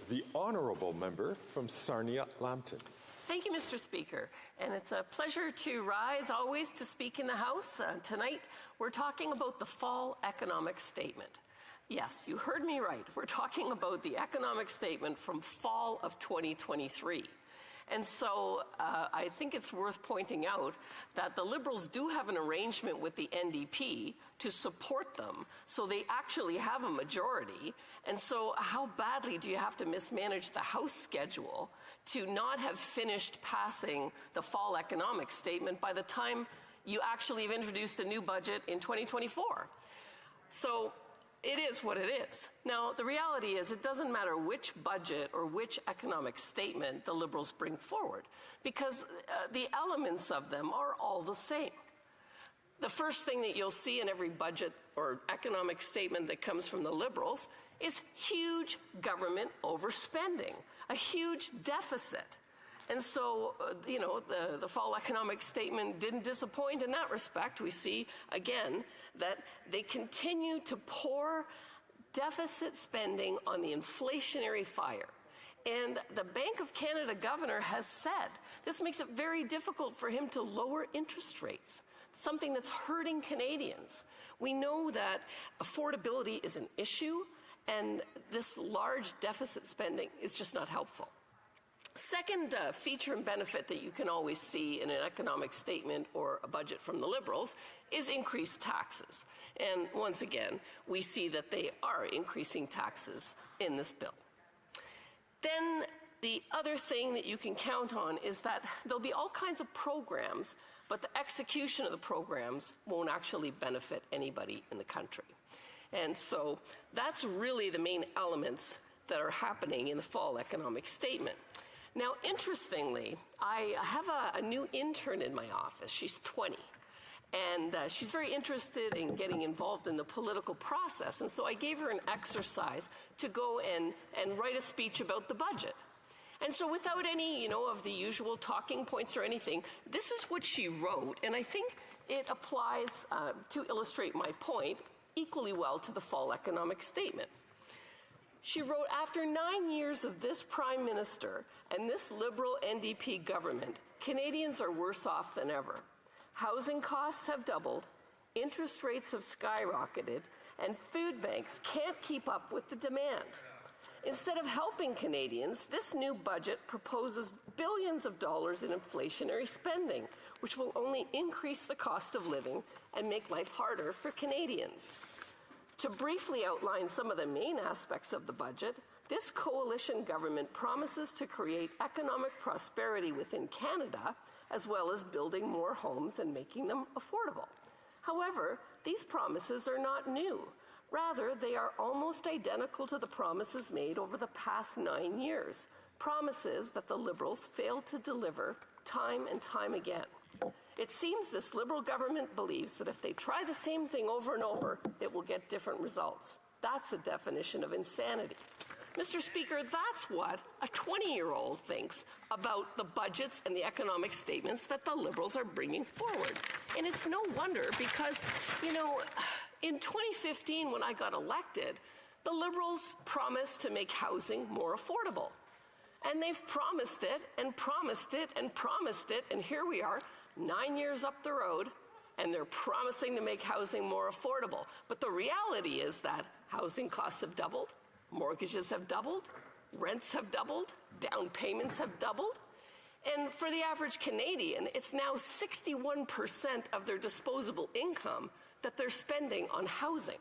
the honourable member from Sarnia-Lambton. Thank you, Mr. Speaker. And it's a pleasure to rise always to speak in the House. Tonight, we're talking about the fall economic statement. Yes, you heard me right. We're talking about the economic statement from fall of 2023. And so I think it's worth pointing out that the Liberals do have an arrangement with the NDP to support them, so they actually have a majority. And so how badly do you have to mismanage the House schedule to not have finished passing the fall economic statement by the time you actually have introduced a new budget in 2024? So it is what it is. Now, the reality is it doesn't matter which budget or which economic statement the Liberals bring forward, because the elements of them are all the same. The first thing that you'll see in every budget or economic statement that comes from the Liberals is huge government overspending, a huge deficit. And so, the fall economic statement didn't disappoint in that respect. We see, again, that they continue to pour deficit spending on the inflationary fire. And the Bank of Canada governor has said this makes it very difficult for him to lower interest rates, something that's hurting Canadians. We know that affordability is an issue, and this large deficit spending is just not helpful. Second feature and benefit that you can always see in an economic statement or a budget from the Liberals is increased taxes. And once again, we see that they are increasing taxes in this bill. Then the other thing that you can count on is that there'll be all kinds of programs, but the execution of the programs won't actually benefit anybody in the country. And so that's really the main elements that are happening in the fall economic statement. Now, interestingly, I have a new intern in my office. She's 20, and she's very interested in getting involved in the political process. And so I gave her an exercise to go and write a speech about the budget. And so without any, of the usual talking points or anything, this is what she wrote. And I think it applies to illustrate my point equally well to the fall economic statement. She wrote, after 9 years of this Prime Minister and this Liberal NDP government, Canadians are worse off than ever. Housing costs have doubled, interest rates have skyrocketed, and food banks can't keep up with the demand. Instead of helping Canadians, this new budget proposes billions of dollars in inflationary spending, which will only increase the cost of living and make life harder for Canadians. To briefly outline some of the main aspects of the budget, this coalition government promises to create economic prosperity within Canada, as well as building more homes and making them affordable. However, these promises are not new. Rather, they are almost identical to the promises made over the past 9 years, promises that the Liberals failed to deliver time and time again. It seems this Liberal government believes that if they try the same thing over and over, it will get different results. That's the definition of insanity. Mr. Speaker, that's what a 20-year-old thinks about the budgets and the economic statements that the Liberals are bringing forward. And it's no wonder because, in 2015 when I got elected, the Liberals promised to make housing more affordable. And they've promised it and promised it and promised it, and here we are, 9 years up the road, and they're promising to make housing more affordable. But the reality is that housing costs have doubled, mortgages have doubled, rents have doubled, down payments have doubled. And for the average Canadian, it's now 61% of their disposable income that they're spending on housing.